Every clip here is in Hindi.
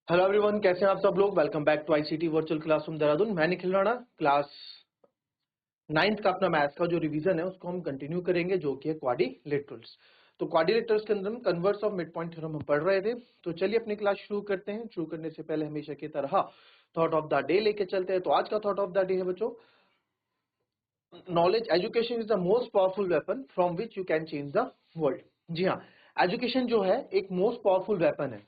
हेलो एवरीवन, कैसे हैं आप सब लोग। Welcome back to ICT virtual classroom Dehradun. मैं निखिल राणा। क्लास 9th का अपना मैथ्स का जो रिवीजन है उसको हम कंटिन्यू करेंगे, जो कि है क्वाड्रिलेटरल्स। तो क्वाड्रिलेटरल्स के अंदर हम converse of mid point theorem हम पढ़ रहे थे। तो चलिए अपनी क्लास शुरू करते हैं। शुरू करने से पहले हमेशा की तरह थॉट ऑफ द डे लेके चलते हैं। तो आज का थॉट ऑफ द डे है बच्चों, knowledge education is the most powerful weapon from which you can change the world. जी हाँ, एजुकेशन जो है एक मोस्ट पावरफुल वेपन है,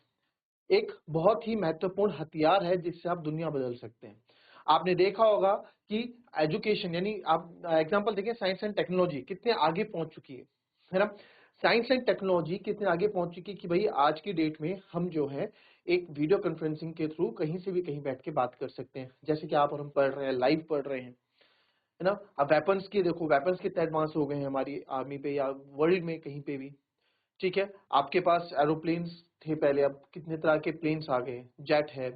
एक बहुत ही महत्वपूर्ण हथियार है जिससे आप दुनिया बदल सकते हैं। आपने देखा होगा कि एजुकेशन यानी आप एग्जांपल देखिए, साइंस एंड टेक्नोलॉजी कितने आगे पहुंच चुकी है ना। साइंस एंड टेक्नोलॉजी कितने आगे पहुंच चुकी है कि भाई आज की डेट में हम जो है एक वीडियो कॉन्फ्रेंसिंग के थ्रू कहीं से भी कहीं बैठ के बात कर सकते हैं। जैसे कि आप और हम पढ़ रहे हैं, लाइव पढ़ रहे हैं, है ना। अब वेपन्स की देखो, वेपन्स कितने एडवांस हो गए हैं हमारी आर्मी पे या वर्ल्ड में कहीं पे भी। ठीक है, आपके पास एरोप्लेन्स थे पहले, अब कितने तरह के प्लेन्स आ गए, जेट है,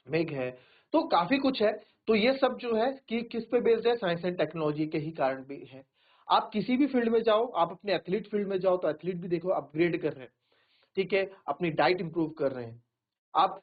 मेघ है, तो काफी कुछ है। तो ये सब जो है कि किस पे बेस्ड है, साइंस एंड टेक्नोलॉजी के ही कारण भी है। आप किसी भी फील्ड में जाओ, आप अपने एथलीट फील्ड में जाओ तो एथलीट भी देखो अपग्रेड कर रहे हैं। ठीक है, अपनी डाइट इंप्रूव कर रहे हैं। आप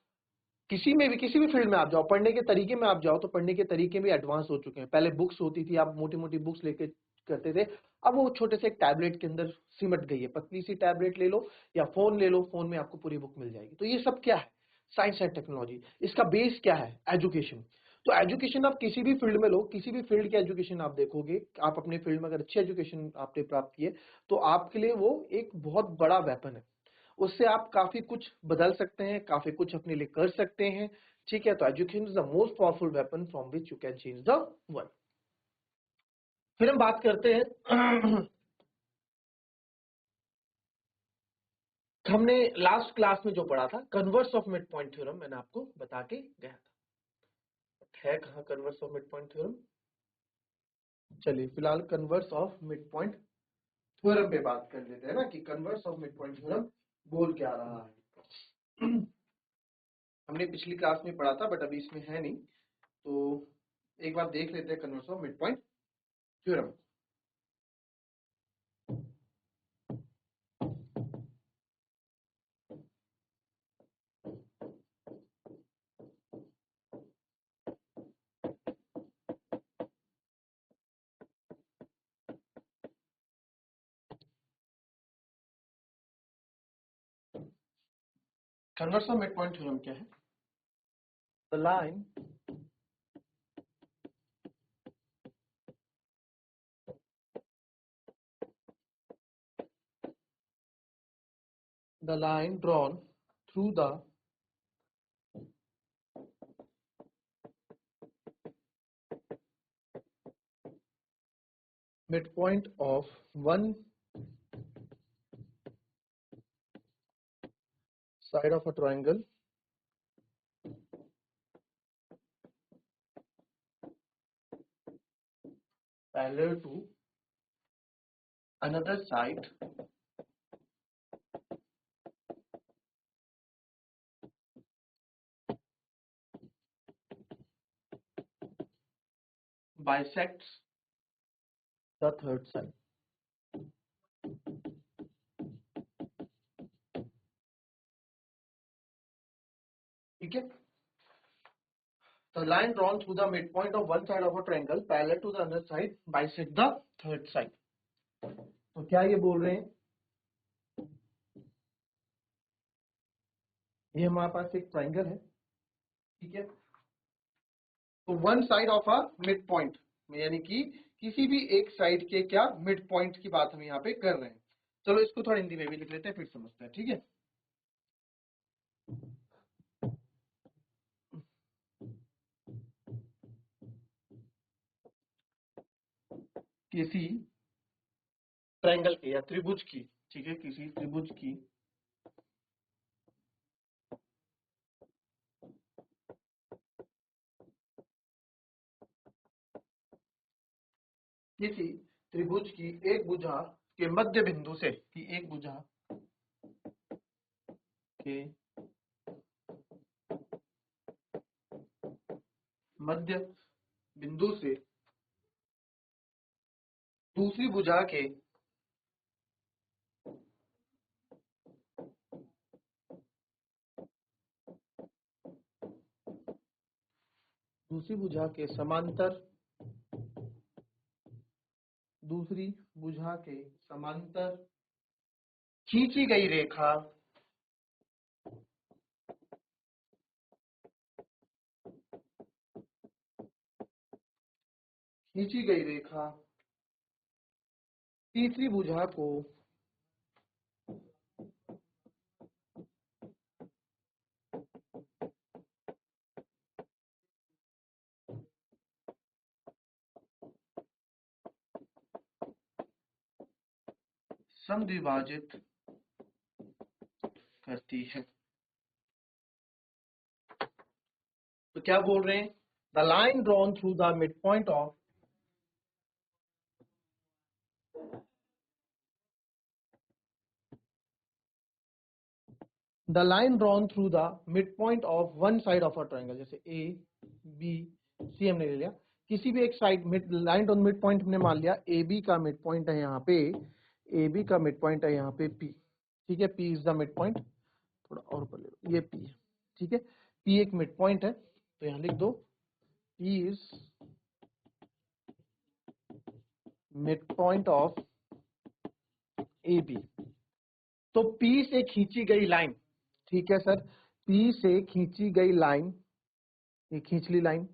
किसी भी फील्ड में आप जाओ, पढ़ने के तरीके में आप जाओ तो पढ़ने के तरीके भी एडवांस हो चुके हैं। पहले बुक्स होती थी, आप मोटी मोटी बुक्स लेके करते थे, अब वो छोटे से एक टैबलेट के अंदर सिमट गई है। पतली सी टैबलेट ले लो या फोन ले लो, फोन में आपको पूरी बुक मिल जाएगी। तो ये सब क्या है, साइंस एंड टेक्नोलॉजी। इसका बेस क्या है, एजुकेशन। तो एजुकेशन आप किसी भी फील्ड में लो, किसी भी फील्ड की एजुकेशन आप देखोगे, आप अपने फील्ड में अगर अच्छी एजुकेशन आपने प्राप्त की है तो आपके लिए वो एक बहुत बड़ा वेपन है। उससे आप काफी कुछ बदल सकते हैं, काफी कुछ अपने लिए कर सकते हैं। ठीक है, तो education is the most powerful weapon from which you can change the world. फिर हम बात करते हैं हमने लास्ट क्लास में जो पढ़ा था converse of mid point theorem, मैंने आपको बता के गया था। है कहाँ converse of mid point theorem? चलिए फिलहाल converse of mid point theorem पे बात कर लेते हैं ना, कि converse of mid point theorem बोल क्या रहा है। हमने पिछली क्लास में पढ़ा था बट अभी इसमें है नहीं, तो एक बार देख लेते हैं converse of mid point theorem. Converse of mid point theorem क्या है? The line drawn through the midpoint of one side of a triangle parallel to another side bisects the third side। ठीक है, the line drawn through the midpoint of one side of a triangle parallel to the other side bisect the third side। तो क्या ये बोल रहे हैं, ये हमारे पास एक ट्राइंगल है। ठीक है, तो one side of a mid point, यानी कि किसी भी एक साइड के क्या मिड पॉइंट की बात हम यहाँ पे कर रहे हैं। चलो इसको थोड़ा हिंदी में भी लिख लेते हैं, फिर समझते हैं। ठीक है, किसी ट्रायंगल की या त्रिभुज की, ठीक है, किसी त्रिभुज की किसी त्रिभुज की एक भुजा के मध्य बिंदु से, कि एक भुजा के मध्य बिंदु से दूसरी भुजा के दूसरी भुजा के समांतर, दूसरी भुजा के समांतर खींची गई रेखा तीसरी भुजा को समद्विभाजित करती है। तो क्या बोल रहे हैं? The line drawn through the mid point of the line drawn through the midpoint of one side of a triangle, जैसे A, B, C हमने ले लिया, किसी भी एक side mid line on mid point हमने मान लिया ए बी का मिड पॉइंट है यहाँ पे, ए बी का मिड पॉइंट है यहाँ पे P, ठीक है, P is the mid point, थोड़ा और ऊपर ले लो, ये P है, ठीक है, P एक मिड पॉइंट है, तो यहाँ लिख दो P is mid point of A B. तो P से खींची गई लाइन, ठीक है सर, P से खींची गई लाइन, ये खींच ली line,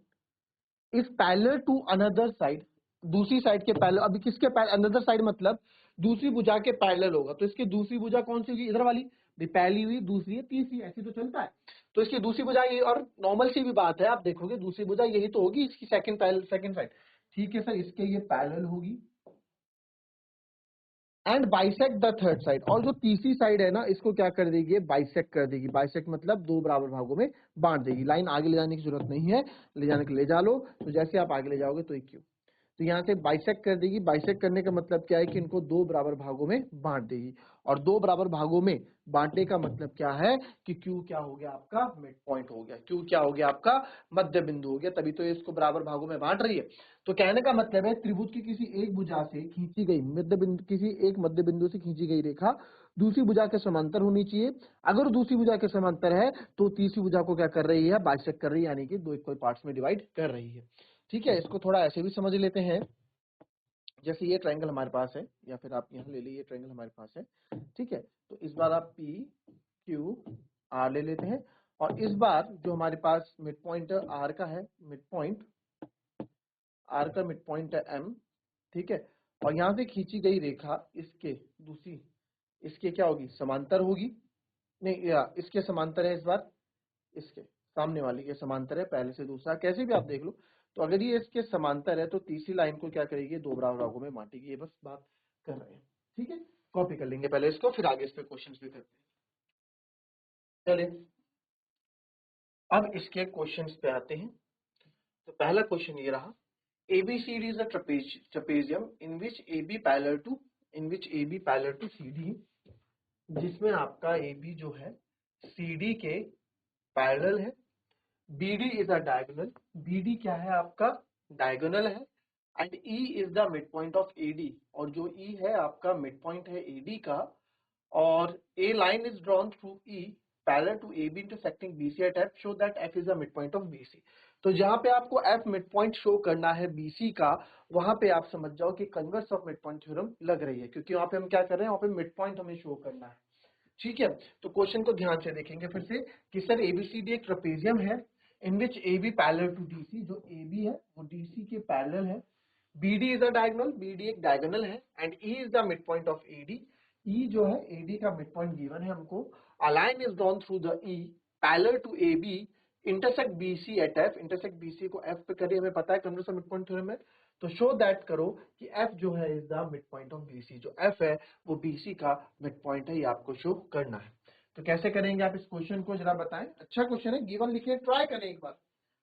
is parallel to another side, दूसरी साइड के पैरेलल, अभी किसके पैरेलल, अनदर साइड मतलब दूसरी भुजा के पैरेलल होगा, तो इसकी दूसरी भुजा कौन सी होगी, इधर वाली, पहली हुई, दूसरी है, तीसरी, ऐसी तो चलता है, तो इसकी दूसरी भुजा ये, और नॉर्मल सी भी बात है, आप देखोगे दूसरी भुजा यही तो होगी, इसकी सेकंड साइड, ठीक है सर, इसके ये पैरेलल होगी, and bisect the third side, और जो तीसरी साइड है ना, इसको क्या कर देगी, बाइसेक्ट कर देगी, बाइसेक्ट मतलब दो बराबर भागों में बांट देगी। लाइन आगे ले जाने की जरूरत नहीं है, ले जाने के ले जा लो, तो जैसे आप आगे ले जाओगे तो क्यू, तो यहाँ से बाइसेक्ट कर देगी, बाइसेक्ट करने का मतलब क्या है कि इनको दो बराबर भागों में बांट देगी, और दो बराबर भागों में बांटने का मतलब क्या है कि क्यू क्या हो गया आपका, मिड पॉइंट हो गया, क्यू क्या हो गया आपका, मध्य बिंदु हो गया, तभी तो ये इसको बराबर भागों में बांट रही है। तो कहने का मतलब है त्रिभुज की किसी एक भुजा से खींची गई मध्य बिंदु, किसी एक मध्य बिंदु से खींची गई रेखा दूसरी भुजा के समांतर होनी चाहिए, अगर दूसरी भुजा के समांतर है तो तीसरी भुजा को क्या कर रही है, बाइसेक्ट कर रही है, यानी कि दो इक्वल पार्ट्स में डिवाइड कर रही है। ठीक है, इसको थोड़ा ऐसे भी समझ लेते हैं, जैसे ये ट्रायंगल हमारे पास है, या फिर आप यहाँ ले लीजिए, ये ट्रायंगल हमारे पास है, ठीक है, तो इस बार आप P Q R ले लेते हैं, और इस बार जो हमारे पास मिड पॉइंट R का है, मिड पॉइंट R का मिड पॉइंट है M, ठीक है, और यहाँ से खींची गई रेखा इसके दूसरी, इसके क्या होगी, समांतर होगी, नहीं या इसके समांतर है, इस बार इसके सामने वाली के समांतर है, पहले से दूसरा कैसे भी आप देख लो, तो अगर ये इसके समांतर है तो तीसरी लाइन को क्या करेगी, दो बराबर भागों में बांटेगी, ये बस बात कर रहे हैं, ठीक है, कॉपी कर लेंगे पहले इसको, फिर आगे इस पे क्वेश्चंस भी करते हैं। चलिए अब इसके क्वेश्चंस पे आते हैं। तो पहला क्वेश्चन ये रहा, ABCD is a trapezium in which AB parallel to CD, जिसमें आपका AB जो है CD के पैरेलल है, BD is a diagonal, BD क्या है आपका, डायगोनल है, and E is the midpoint of AD, और जो E है आपका मिड पॉइंट है AD का, और A line is drawn through E parallel to AB intersecting BC at F, show that F is the midpoint of BC। तो जहां पे आपको F मिड पॉइंट शो करना है BC का, वहां पे आप समझ जाओ कि converse of mid point theorem लग रही है, क्योंकि वहां पे हम क्या कर रहे हैं, वहां पे मिड पॉइंट हमें शो करना है, ठीक है। तो क्वेश्चन को ध्यान से देखेंगे फिर से कि सर ABCD एक ट्रेपेजियम है इन विच AB पैरेलल टू DC, जो AB है वो DC के पैरेलल है, BD is a diagonal, BD एक डायगोनल है, and E is the mid point of AD, E जो है AD का मिड पॉइंट गिवन है हमको, a line is drawn through the E parallel to AB intersect BC at F, intersect BC को F पे करिए, हमें पता है converse of mid point theorem में, तो शो दैट करो कि F जो है is the mid point of BC, जो F है वो BC का मिड पॉइंट है, ये आपको शो करना है। तो कैसे करेंगे आप इस क्वेश्चन को, जरा बताएं, अच्छा क्वेश्चन है, गिवन लिखिए, ट्राई करें एक बार,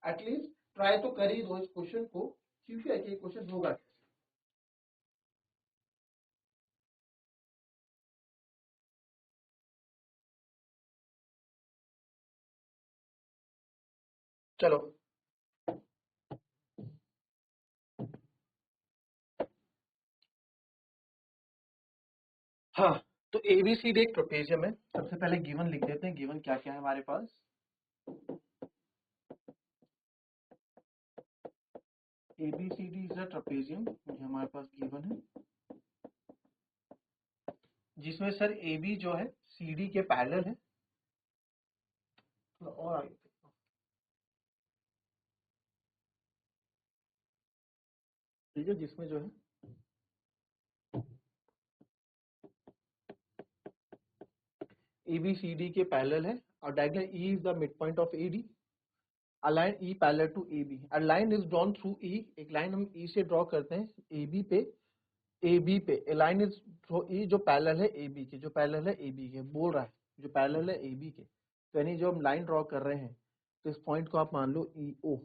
एटलीस्ट ट्राई तो कर ही दो इस क्वेश्चन को, क्योंकि ये क्वेश्चन होगा। चलो हाँ, तो एबीसीडी एक ट्रेपेजियम है, सबसे पहले गिवन लिख देते हैं, गिवन क्या क्या है हमारे पास, ABCD इज अ ट्रेपेजियम, ये हमारे पास गिवन है, जिसमें सर AB जो है CD के पैरेलल है। और आगे ठीक है, जिसमें जो है ABCD के पैरेलल है और diagonal E is the mid point of AD। A line E parallel to AB, a line is drawn through E, एक लाइन हम E से ड्रॉ करते हैं AB पे, a line is through E जो पैरेलल है AB के, जो पैरेलल है AB के, बोल रहा है जो पैरेलल है AB के, तो यानी जो हम लाइन ड्रॉ कर रहे हैं तो इस पॉइंट को आप मान लो EO।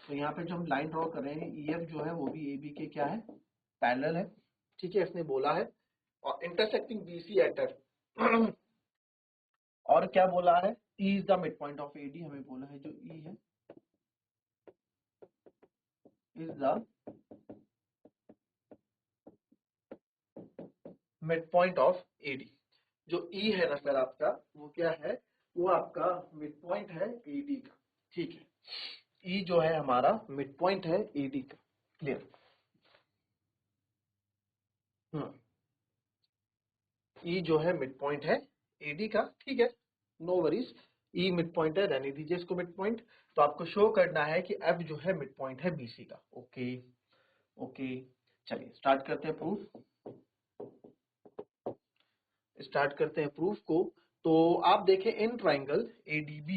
तो यहाँ पे जो हम लाइन ड्रॉ कर रहे हैं EF जो है वो भी AB के क्या है, पैरेलल है, ठीक है, इसने बोला है। और इंटरसेक्टिंग BC एट और क्या बोला है, E is the mid point of AD, हमें बोला है जो E है is the mid point of AD। जो E है ना सर आपका, वो क्या है, वो आपका मिड पॉइंट है AD का, ठीक है, E जो है हमारा मिड पॉइंट है AD का, क्लियर। E जो है मिड पॉइंट है AD का, ठीक है, no worries, E mid point है, रहने दीजिए इसको मिड पॉइंट। तो आपको शो करना है कि F जो है मिड पॉइंट है BC का, ओके ओके। चलिए स्टार्ट करते हैं प्रूफ, स्टार्ट करते हैं प्रूफ को। तो आप देखें इन ट्राइंगल ADB,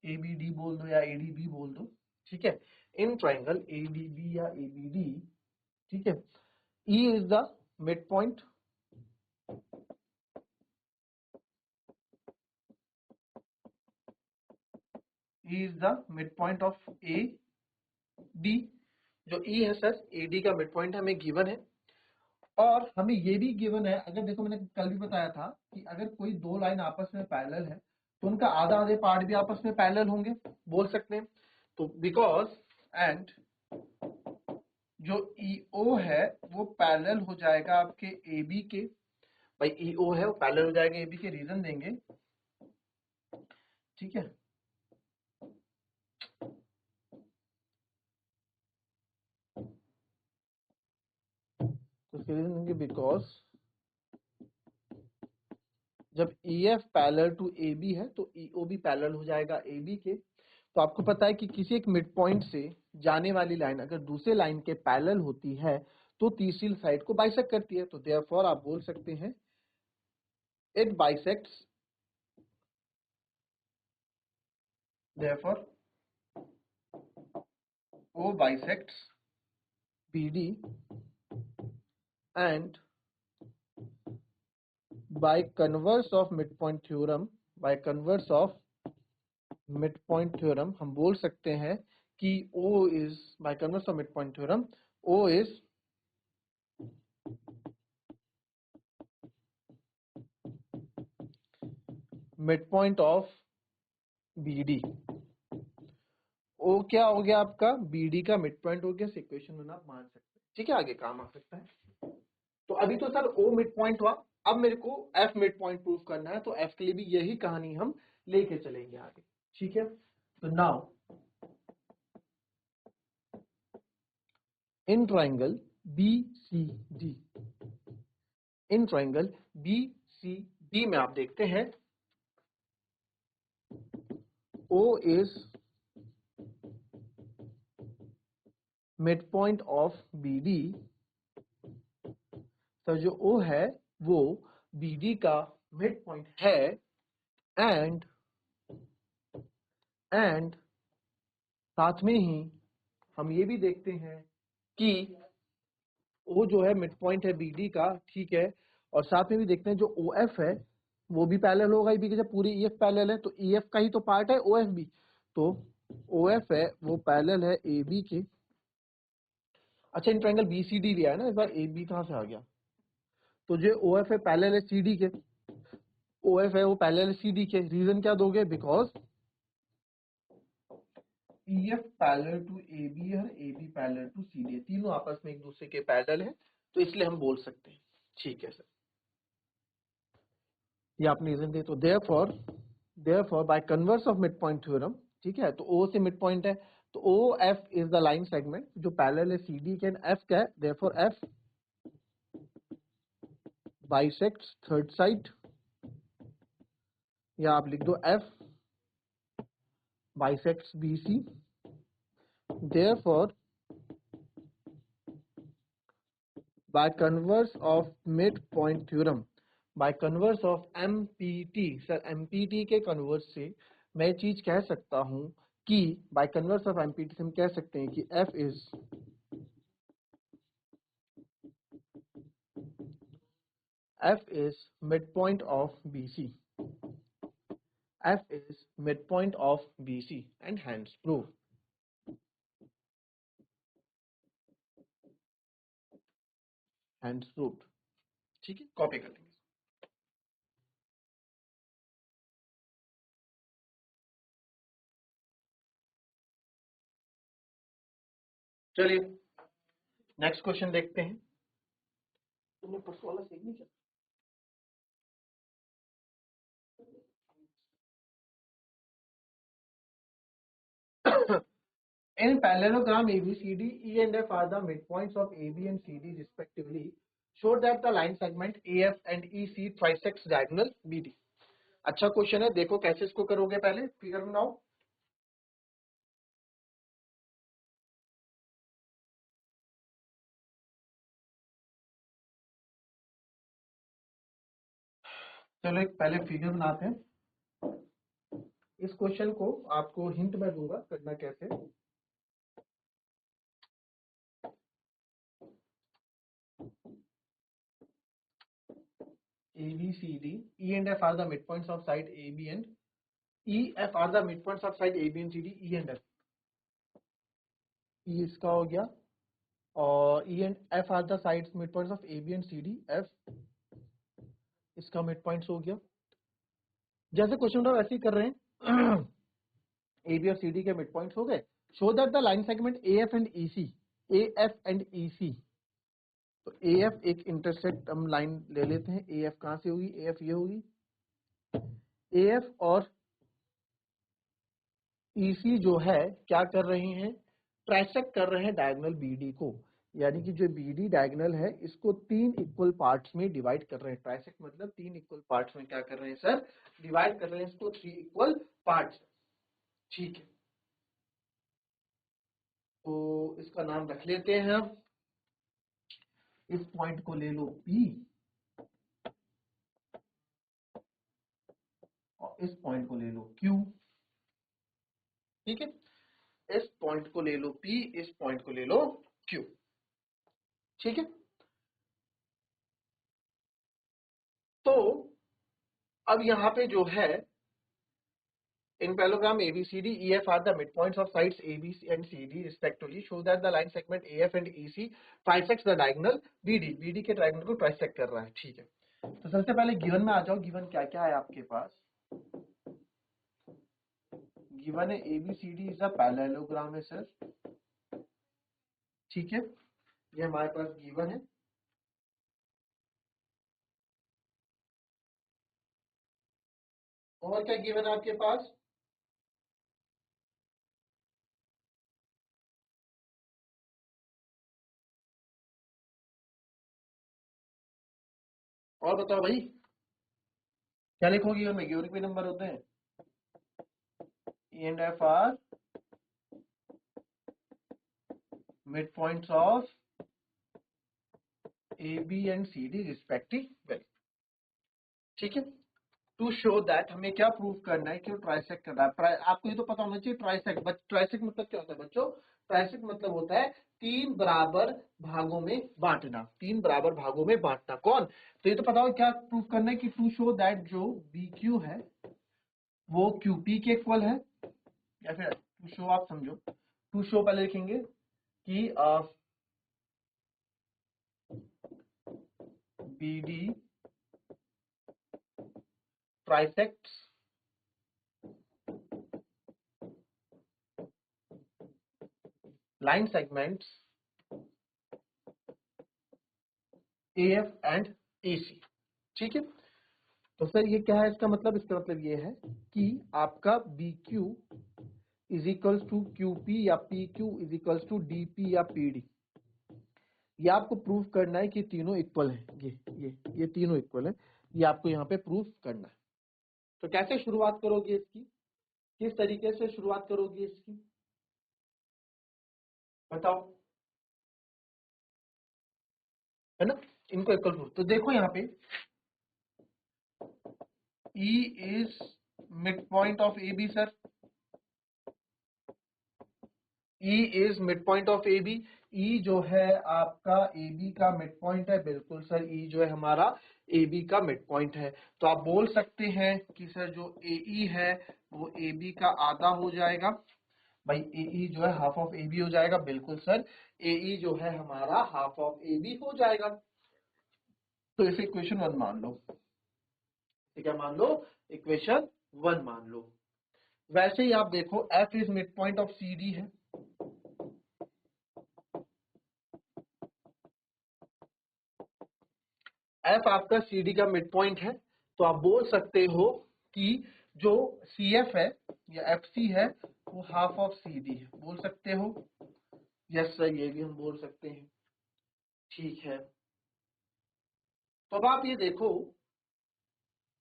ABD बोल दो या ADB बोल दो, ठीक है, इन ट्राइंगल ADB या ABD, ठीक है, E is the mid point, E is the mid point of AD। जो E है सर AD का मिड पॉइंट हमें गिवन है, और हमें ये भी गिवन है, अगर देखो मैंने कल भी बताया था कि अगर कोई दो लाइन आपस में पैरेलल है तो उनका आधा आधे पार्ट भी आपस में पैरेलल होंगे, बोल सकते हैं। तो बिकॉज एंड जो EO है वो पैरेलल हो जाएगा आपके AB के, भाई EO है वो पैरेलल हो जाएगा AB के, रीजन देंगे, ठीक है। तो इसके रीजन देंगे बिकॉज जब EF पैरेलल टू AB है तो EO भी पैरेलल हो जाएगा AB के। तो आपको पता है कि किसी एक मिड पॉइंट से जाने वाली लाइन अगर दूसरे लाइन के पैरेलल होती है तो तीसरी साइड को बाइसेक्ट करती है। तो देयरफॉर आप बोल सकते हैं it bisects, therefore O bisects BD and by converse of midpoint theorem, by converse of midpoint theorem हम बोल सकते हैं कि O is, by converse of midpoint theorem, O is midpoint of BD। O क्या हो गया आपका, BD का मिड पॉइंट हो गया, इक्वेशन में आप मान सकते हैं, ठीक है, आगे काम आ सकता है। तो अभी तो सर O मिड पॉइंट हुआ, अब मेरे को F मिड पॉइंट प्रूफ करना है, तो F के लिए भी यही कहानी हम लेके चलेंगे आगे, ठीक है। तो now in triangle BCD, in triangle BCD में आप देखते हैं O is mid point of BD। तो जो O है वो BD का मिड पॉइंट है, एंड साथ में ही हम ये भी देखते हैं कि O जो है मिड पॉइंट है BD का, ठीक है, और साथ में भी देखते हैं जो OF है वो भी पैरेलल होगा AB के, जब पूरी EF पैरेलल है तो EF का ही तो पार्ट है OF भी, तो OF है वो पैरेलल है AB के। अच्छा इन ट्रायंगल BCD लिया है ना, इस बार AB कहाँ से आ गया, तो जो OF है पैरेलल है CD के, OF है वो पैरेलल है CD के, रीजन क्या दोगे, because EF parallel to AB है, AB पैरेलल टू CD है, तीनों आपस में एक दूसरे के पैरेलल है, तो इसलिए हम बोल सकते हैं, ठीक है सर, ये आपने रीजन दे। तो therefore therefore by converse of mid point theorem, ठीक है, तो ओ से मिड पॉइंट है, तो O F is the line segment जो पैरेलल है सी डी के, एफ क्या है, therefore F bisects third side, या आप लिख दो F bisects B C, therefore by converse of midpoint theorem, by converse of MPT, sir MPT के कन्वर्स से मैं चीज कह सकता हूं कि by converse of MPT से हम कह सकते हैं कि F is midpoint of BC, F is midpoint of BC and hence proof, hence proved, ठीक है, कॉपी कर लेंगे। चलिए नेक्स्ट क्वेश्चन देखते हैं। तुमने परसों वाला सेव नहीं किया? In parallelogram ABCD, E and F are the midpoints of AB and CD respectively. Show that the line segment AF and EC trisects diagonal BD. अच्छा क्वेश्चन है, देखो कैसे इसको करोगे, पहले फिगर बनाओ। चलो एक पहले फिगर बनाते हैं। इस क्वेश्चन को आपको हिंट मैं दूंगा करना कैसे। ABCD, E and F are the midpoints of side AB and EF are the midpoints of side AB and CD, E and F। E इसका हो गया, और E and F are the sides midpoints of AB and CD, F इसका मिड पॉइंट्स हो गया। जैसे क्वेश्चन था वैसे ही कर रहे हैं। ए बी और सी डी के मिड पॉइंट्स हो गए। Show that the line segment A F and E C, A F and E C, तो ए एफ एक इंटरसेक्ट हम लाइन ले लेते हैं। ए एफ कहां से होगी, ए एफ ये होगी। ए एफ और ई सी जो है क्या कर रहे हैं, ट्राइसेक्ट कर रहे हैं डायगोनल बी डी को, यानी कि जो बी डी डायगोनल है इसको तीन इक्वल पार्ट्स में डिवाइड कर रहे हैं। ट्राइसेक्ट मतलब तीन इक्वल पार्ट्स में क्या कर रहे हैं सर, डिवाइड कर रहे हैं इसको थ्री इक्वल पार्ट्स, ठीक है। तो इसका नाम रख लेते हैं हम, इस पॉइंट को ले लो P और इस पॉइंट को ले लो Q, ठीक है। इस पॉइंट को ले लो P, इस पॉइंट को ले लो Q, ठीक है। तो अब यहाँ पे जो है in parallelogram ABCD, EF are the midpoints of sides AB and CD respectively. Show that the line segment AF and EC trisects the diagonal BD, BD के diagonal को trisect कर रहा है, ठीक है। तो सबसे पहले गिवन में आ जाओ, गिवन क्या क्या है आपके पास। गिवन है ABCD इज अ पैरेललोग्राम है सर, ठीक है, ये हमारे पास गिवन है। और क्या गिवन है आपके पास, और बताओ भाई क्या लिखोगे गिवन में, गिवन के नंबर होते हैं E and F are midpoints of AB and CD respectively, ठीक है। टू शो दैट हमें क्या प्रूव करना है कि वो ट्राइसेक्ट कर रहा है। आपको ये तो पता होना चाहिए ट्राइसेक्ट, ट्राइसेक्ट मतलब क्या होता है बच्चों, ट्राइसेक्ट मतलब होता है तीन बराबर भागों में बांटना, तीन बराबर भागों में बांटना। कौन, तो ये तो पता हो क्या प्रूव करना है कि टू शो दैट जो बी क्यू है वो क्यू पी के इक्वल है, या फिर टू शो आप समझो, टू शो पहले लिखेंगे कि B D trisects line segments AF and AC, ठीक है। तो सर ये क्या है इसका मतलब? इसका मतलब ये है कि आपका B Q is equals to Q P या P Q is equals to D P या पी डी। ये आपको प्रूफ करना है कि तीनों इक्वल है। ये तीनों इक्वल है, ये आपको यहाँ पे प्रूफ करना है। तो कैसे शुरुआत करोगे इसकी, किस तरीके से शुरुआत करोगे इसकी, बताओ, है ना? इनको इक्वल प्रूफ। तो देखो यहाँ पे E is mid point of A B sir, E is mid point of A B. E जो है आपका ए बी का मिड पॉइंट है, बिल्कुल सर, E जो है हमारा ए बी का मिड पॉइंट है। तो आप बोल सकते हैं कि सर जो ए ई है वो ए बी का आधा हो जाएगा। भाई ए ई जो है हाफ ऑफ ए बी हो जाएगा, बिल्कुल सर, ए ई जो है हमारा हाफ ऑफ ए बी हो जाएगा। तो इसे इक्वेशन 1 मान लो। क्या मान लो? इक्वेशन 1 मान लो। वैसे ही आप देखो F is mid point of C D है, F आपका सी डी का मिड पॉइंट है। तो आप बोल सकते हो कि जो सी एफ है या एफ सी है वो हाफ ऑफ सी डी है, बोल सकते हो। यस सर, ये भी हम बोल सकते हैं। ठीक है, तो अब आप ये देखो,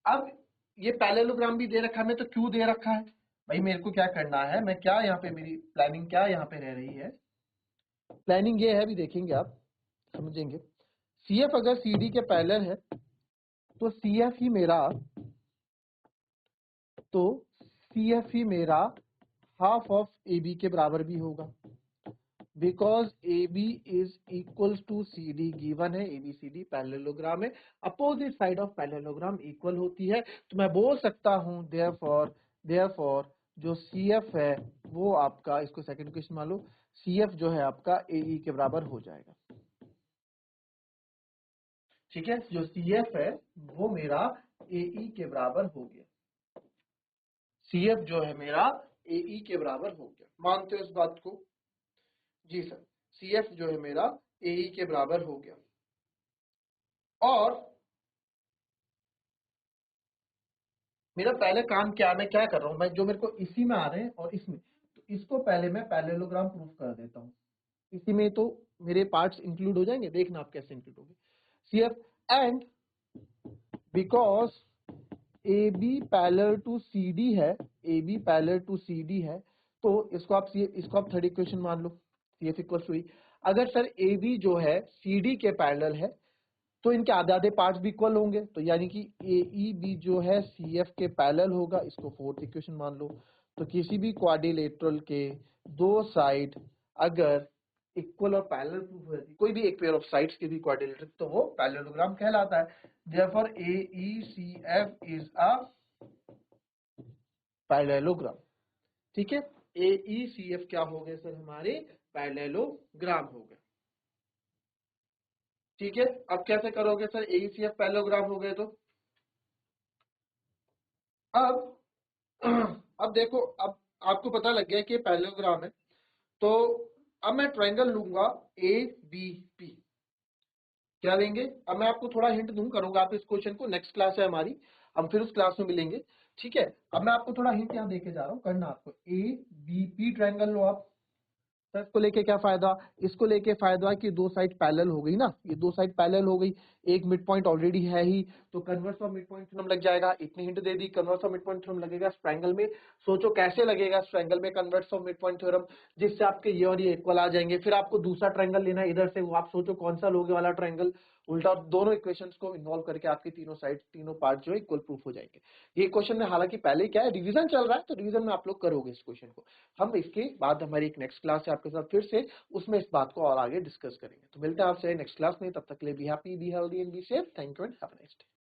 अब ये पैरेललोग्राम भी दे रखा है, हमें तो क्यों दे रखा है? भाई मेरे को क्या करना है, मैं क्या यहाँ पे, मेरी प्लानिंग क्या यहाँ पे रह रही है? प्लानिंग ये है, भी देखेंगे आप समझेंगे। सी एफ अगर सी डी के पैरेलल है तो सी एफ ही मेरा, तो सी एफ ही मेरा हाफ ऑफ ए बी के बराबर भी होगा, because A B is equal to C D given है। A B C D parallelogram है, opposite side of parallelogram equal होती है। तो मैं बोल सकता हूं देयरफॉर जो सी एफ है वो आपका, इसको सेकंड क्वेश्चन मान लो, सी एफ जो है आपका ए ई के बराबर हो जाएगा। ठीक है, जो सी एफ है वो मेरा ए ई के बराबर हो गया। सी एफ जो है मेरा ए ई के बराबर हो गया, मानते हो इस बात को? जी सर, सी एफ जो है मेरा ए ई के बराबर हो गया। और मेरा पहले काम क्या, मैं क्या कर रहा हूं, मैं जो मेरे को इसी में आ रहे हैं और इसमें, तो इसको पहले मैं पैरेललोग्राम प्रूफ कर देता हूं। इसी में तो मेरे पार्ट्स इंक्लूड हो जाएंगे, देखना आप कैसे इंक्लूड होंगे। C F and because A B parallel to C D है, A B parallel to C D है, तो इसको आप थर्ड इक्वेशन मान लो, सी एफ इक्वल टू। अगर सर ए बी जो है सी डी के पैरेलल है तो इनके आधे आधे पार्ट्स भी इक्वल होंगे, तो यानी कि ए ई बी जो है सी एफ के पैरेलल होगा, इसको फोर्थ इक्वेशन मान लो। तो किसी भी क्वाड्रिलेटरल के दो साइड अगर इक्वल और पैरेलल प्रूफ हो जाती, कोई भी एक पेयर ऑफ साइड्स के भी क्वाड्रिलेटरल, तो वो पैरेललोग्राम कहलाता है। Therefore A E C F is a parallelogram. ठीक है, ए ई सी एफ क्या हो गए सर हमारे? पैरेललोग्राम हो गए। ठीक है, अब कैसे करोगे सर? ए ई सी एफ पैरेललोग्राम हो गए तो अब अब देखो, अब आपको पता लग गया कि पैरेललोग्राम है, तो अब मैं ट्रायंगल लूंगा ए बी पी। क्या लेंगे? अब मैं आपको थोड़ा हिंट दूं, करूंगा आप इस क्वेश्चन को, नेक्स्ट क्लास है हमारी, हम फिर उस क्लास में मिलेंगे। ठीक है, अब मैं आपको थोड़ा हिंट यहाँ देके जा रहा हूँ, करना आपको ए बी पी ट्रायंगल लो आप। सर इसको लेके क्या फायदा? इसको लेके फायदा है कि दो साइड पैरेलल हो गई ना, ये दो साइड पैरेलल हो गई, एक मिड पॉइंट ऑलरेडी है ही, तो converse of mid point theorem लग जाएगा। इतनी hint they the, converse of mid point theorem लगेगा ट्रायंगल में। सोचो कैसे लगेगा ट्रायंगल में converse of mid point theorem, जिससे आपके ये और ये इक्वल आ जाएंगे। फिर आपको दूसरा ट्रायंगल लेना है इधर से, वो आप सोचो कौन सा लोगे वाला ट्रायंगल, उल्टा, और दोनों इक्वेशंस को इन्वॉल्व करके आपके तीनों साइड, तीनों पार्ट जो है इक्वल प्रूफ हो जाएंगे। ये क्वेश्चन में हालांकि पहले क्या है, रिवीजन चल रहा है, तो रिवीजन में आप लोग करोगे इस क्वेश्चन को। हम इसके बाद हमारी एक नेक्स्ट क्लास है आपके साथ फिर से, उसमें इस बात को और आगे डिस्कस करेंगे। तो मिलते हैं आपसे नेक्स्ट क्लास में, तब तक के लिए be happy, be healthy and be safe. Thank you and have a nice day.